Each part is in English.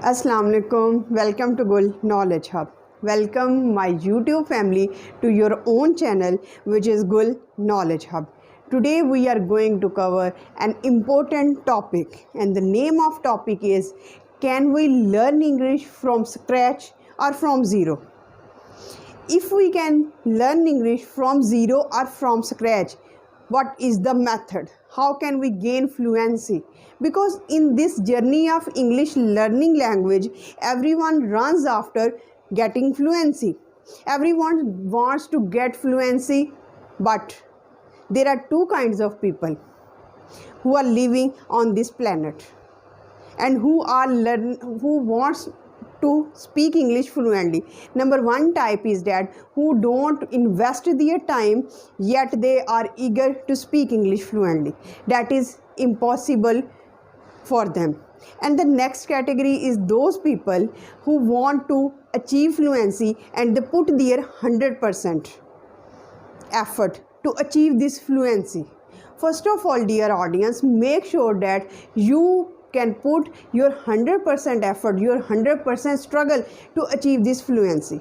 Assalamu alaikum. Welcome to Gul Knowledge Hub. Welcome my YouTube family to your own channel, which is Gul Knowledge Hub. Today we are going to cover an important topic, and the name of topic is, can we learn English from scratch or from zero? If we can learn English from zero or from scratch, what is the method? How can we gain fluency? Because in this journey of English learning language, everyone runs after getting fluency. Everyone wants to get fluency, but there are two kinds of people who are living on this planet and who wants to speak English fluently. Number one type is that who don't invest their time, yet they are eager to speak English fluently. That is impossible for them. And the next category is those people who want to achieve fluency and they put their 100% effort to achieve this fluency. First of all, dear audience, make sure that you can put your 100% effort, your 100% struggle to achieve this fluency.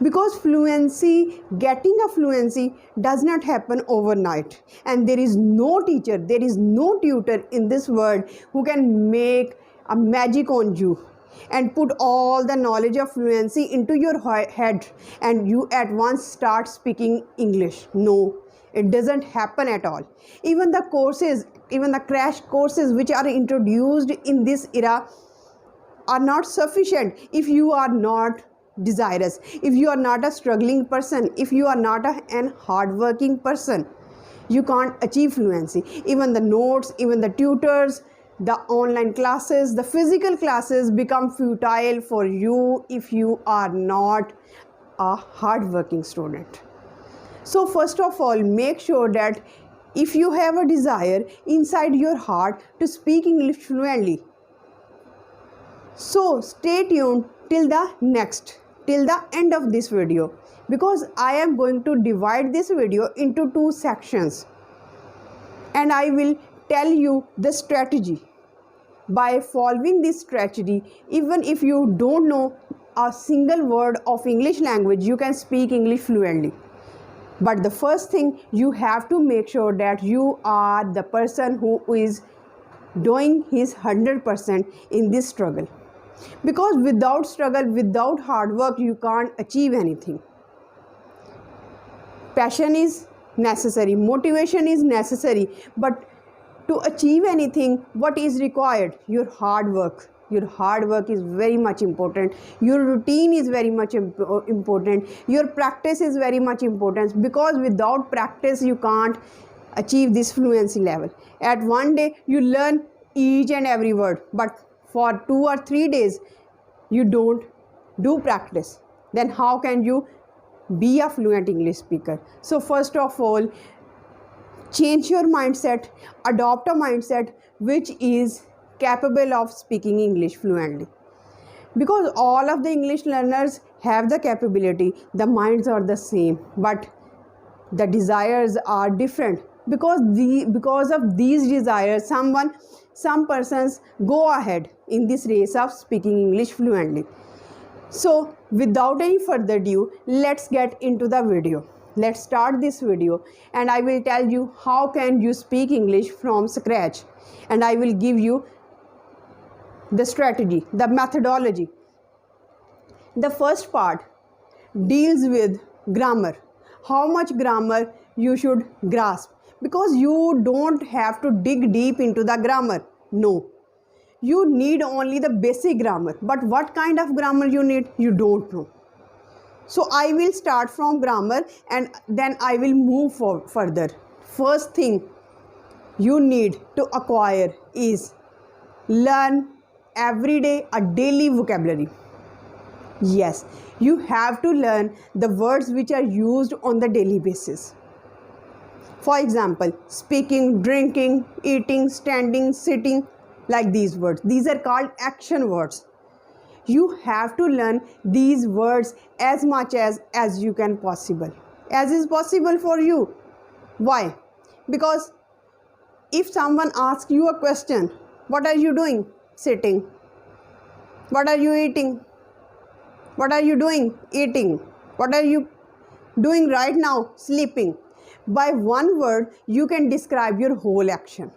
Because getting a fluency does not happen overnight. And there is no teacher, there is no tutor in this world who can make a magic on you and put all the knowledge of fluency into your head and you at once start speaking English. No, it doesn't happen at all. Even the crash courses which are introduced in this era are not sufficient if you are not desirous, if you are not a struggling person, if you are not an hardworking person. You can't achieve fluency. Even the notes, even the tutors, the online classes, the physical classes become futile for you if you are not a hardworking student. So first of all, make sure that if you have a desire inside your heart to speak English fluently, so stay tuned till the end of this video, because I am going to divide this video into two sections and I will tell you the strategy. By following this strategy, even if you don't know a single word of English language, you can speak English fluently. But the first thing, you have to make sure that you are the person who is doing his 100% in this struggle. Because without struggle, without hard work, you can't achieve anything. Passion is necessary, motivation is necessary, but to achieve anything, what is required? Your hard work. Your hard work is very much important. Your routine is very much important. Your practice is very much important, because without practice, you can't achieve this fluency level. At one day, you learn each and every word, but for 2 or 3 days, you don't do practice. Then how can you be a fluent English speaker? So first of all, change your mindset, adopt a mindset which is capable of speaking English fluently. Because all of the English learners have the capability, the minds are the same, but the desires are different. Because of these desires, some persons go ahead in this race of speaking English fluently. So without any further ado, let's get into the video. Let's start this video and I will tell you how can you speak English from scratch, and I will give you the strategy, the methodology. The first part deals with grammar. How much grammar you should grasp, because you don't have to dig deep into the grammar. No, you need only the basic grammar, but what kind of grammar you need, you don't know. So I will start from grammar and then I will move further. First thing you need to acquire is learn every day a daily vocabulary. Yes, you have to learn the words which are used on the daily basis. For example, speaking, drinking, eating, standing, sitting, like these words. These are called action words. You have to learn these words as much as you can possible. As is possible for you. Why? Because if someone asks you a question, what are you doing? Sitting. What are you eating? What are you doing? Eating. What are you doing right now? Sleeping. By one word, you can describe your whole action.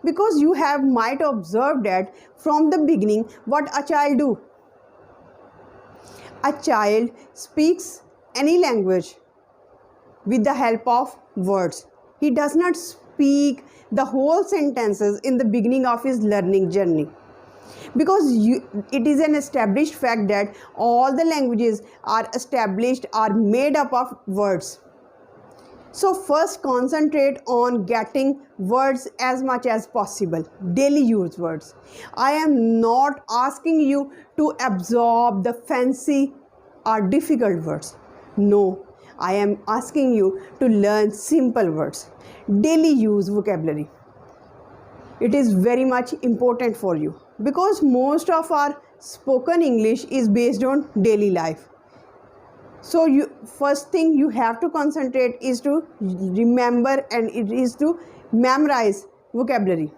Because you have might observed that from the beginning what a child do. A child speaks any language with the help of words. He does not speak the whole sentences in the beginning of his learning journey. Because it is an established fact that all the languages are established, are made up of words. So first concentrate on getting words as much as possible, daily use words. I am not asking you to absorb the fancy or difficult words. No, I am asking you to learn simple words, daily use vocabulary. It is very much important for you because most of our spoken English is based on daily life. So first thing you have to concentrate is to remember, and it is to memorize vocabulary.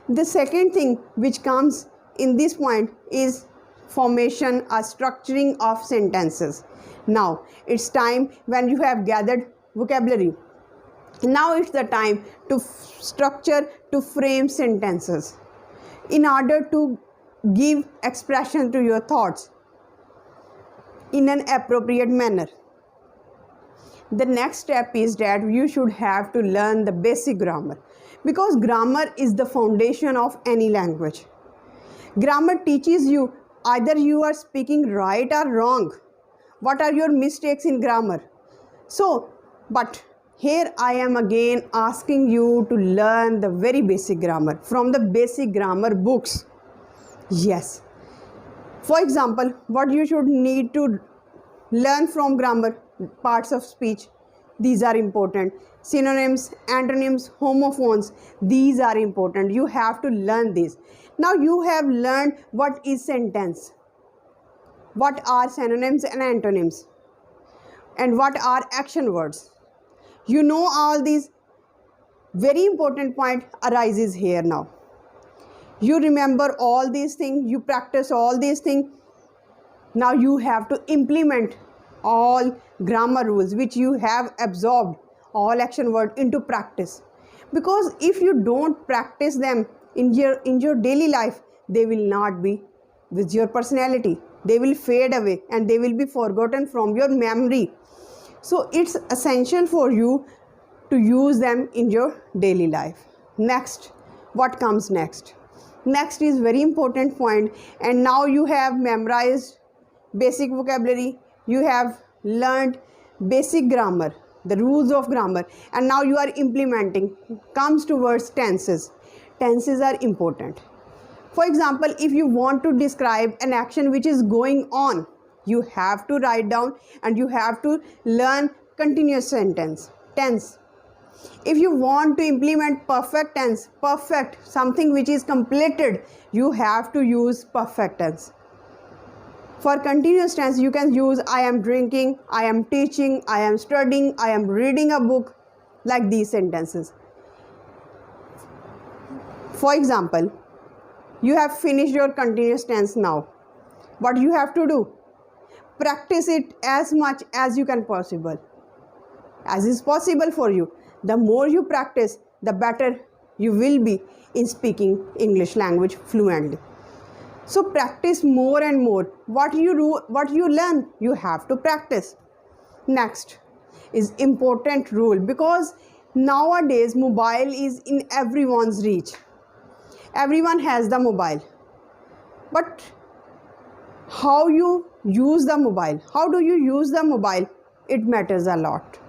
The second thing which comes in this point is formation or structuring of sentences. Now it's time when you have gathered vocabulary. Now it's the time to structure, to frame sentences in order to give expression to your thoughts in an appropriate manner. The next step is that you should have to learn the basic grammar, because grammar is the foundation of any language. Grammar teaches you either you are speaking right or wrong. What are your mistakes in grammar? But here I am again asking you to learn the very basic grammar from the basic grammar books. Yes. For example, what you should need to learn from grammar: parts of speech. These are important. Synonyms, antonyms, homophones. These are important. You have to learn these. Now you have learned what is sentence, what are synonyms and antonyms, and what are action words. You know all these. Very important point arises here now. You remember all these things, you practice all these things. Now you have to implement all grammar rules which you have absorbed, all action words, into practice. Because if you don't practice them in your daily life, they will not be with your personality. They will fade away and they will be forgotten from your memory. So it's essential for you to use them in your daily life. Next, what comes next? Next is very important point, and now you have memorized basic vocabulary, you have learned basic grammar, the rules of grammar, and now you are implementing. Comes towards tenses. Tenses are important. For example, if you want to describe an action which is going on, you have to write down and you have to learn continuous sentence, tense. If you want to implement perfect tense, perfect, something which is completed, you have to use perfect tense. For continuous tense, you can use I am drinking, I am teaching, I am studying, I am reading a book, like these sentences. For example, you have finished your continuous tense now. What you have to do? Practice it as much as you can possible, as is possible for you. The more you practice, the better you will be in speaking English language fluently. So practice more and more. What you do, what you learn, you have to practice. Next is important rule, because nowadays mobile is in everyone's reach. Everyone has the mobile. But how you use the mobile, how do you use the mobile, it matters a lot.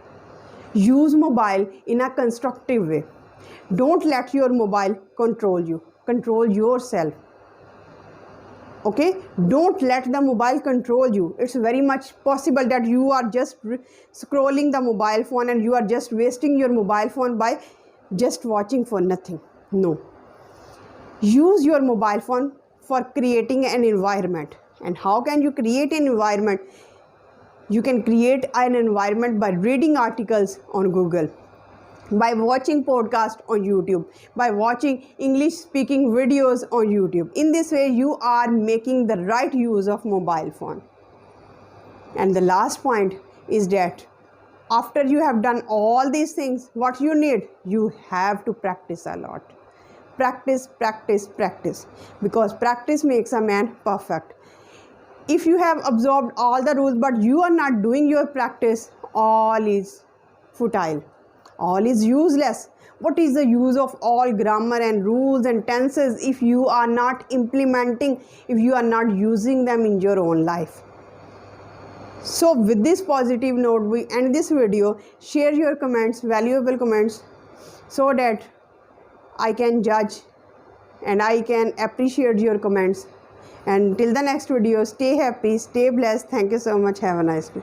Use mobile in a constructive way. Don't let your mobile control you. Control yourself. Okay? Don't let the mobile control you. It's very much possible that you are just scrolling the mobile phone and you are just wasting your mobile phone by just watching for nothing. No. Use your mobile phone for creating an environment. And how can you create an environment? You can create an environment by reading articles on Google, by watching podcast on YouTube, by watching English speaking videos on YouTube. In this way, you are making the right use of mobile phone. And the last point is that after you have done all these things, what you need? You have to practice a lot. Practice, practice, practice. Because practice makes a man perfect. If you have absorbed all the rules but you are not doing your practice, all is futile. All is useless. What is the use of all grammar and rules and tenses if you are not implementing, if you are not using them in your own life? So with this positive note, we end this video. Share your comments, valuable comments, so that I can judge and I can appreciate your comments. And till the next video, stay happy, stay blessed. Thank you so much. Have a nice day.